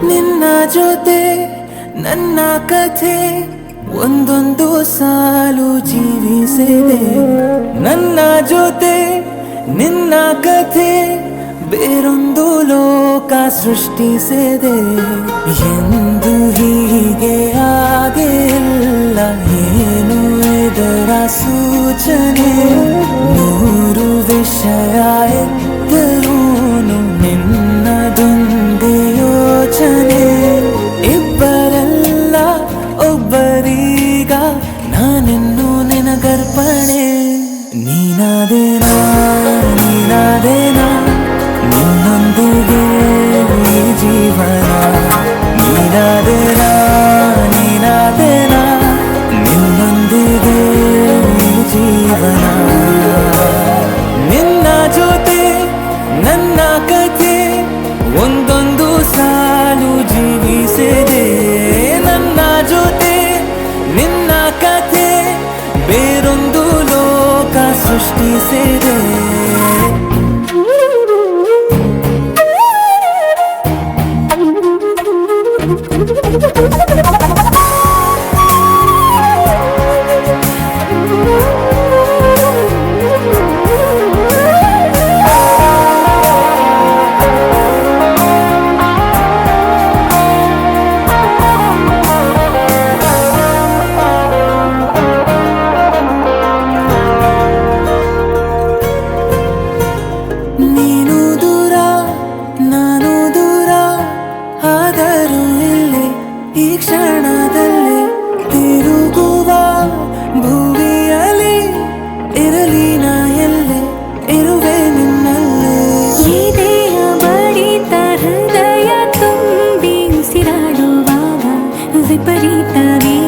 ನಿನ್ನ ಜೊತೆ ನನ್ನ ಕಥೆ ಒಂದೊಂದು ಸಾಲು ಜೀವಿಸಿದೆ. ನನ್ನ ಜೊತೆ ನಿನ್ನ ಕಥೆ ಬೇರೊಂದು ಲೋಕ ಸೃಷ್ಟಿಸಿದೆ. ಎಂದು ಹೀಗೆ ಆಗಿಲ್ಲ, ಏನು ಇದರ ಸೂಚನೆ? ನೂರು ವಿಷಯ ಇದ್ದರೂನು ನಿನ್ನದೊಂದೇ ಯೋಚನೆ. ಇಬ್ಬರಲ್ಲ ಒಬ್ಬರೀಗ, ನಾನಿನ್ನು ನಿನಗರ್ಪಣೆ. ನೀನಾದೇನಾ ನೀನಾದೇನಾ ನಿನ್ನೊಂದಿಗೆ ಈ ಜೀವನ. ನೀನಾದೇನಾ ನೀನಾದೇನಾ ನಿನ್ನೊಂದಿಗೆ ಈ ಜೀವನ. ನಿನ್ನ ಜೊತೆ ನನ್ನ ಕಥೆ ಒಂದೊಂದು ಸಾಲು ಜೀವಿಸಿದೆ. ನನ್ನ ಜೊತೆ ನಿನ್ನ ಕಥೆ ಬೇರೊಂದು ಲೋಕ ಸೃಷ್ಟಿಸಿದೆ. ನೀನು ದೂರ ನಾನು ದೂರ ಆದರೂ ಇಲ್ಲಿ ಈ ಕ್ಷಣದಲ್ಲಿ ತಿರುಗುವ ಭುವಿಯಲ್ಲಿ ಇರಲಿ ನಾ ಎಲ್ಲೆ ಇರುವೆ ನಿನ್ನಲ್ಲಿ. ಎದೆಯ ಬಡಿತ ಹೃದಯ ತುಂಬಿ ಉಸಿರಾಡುವಾಗ ವಿಪರೀತವೇ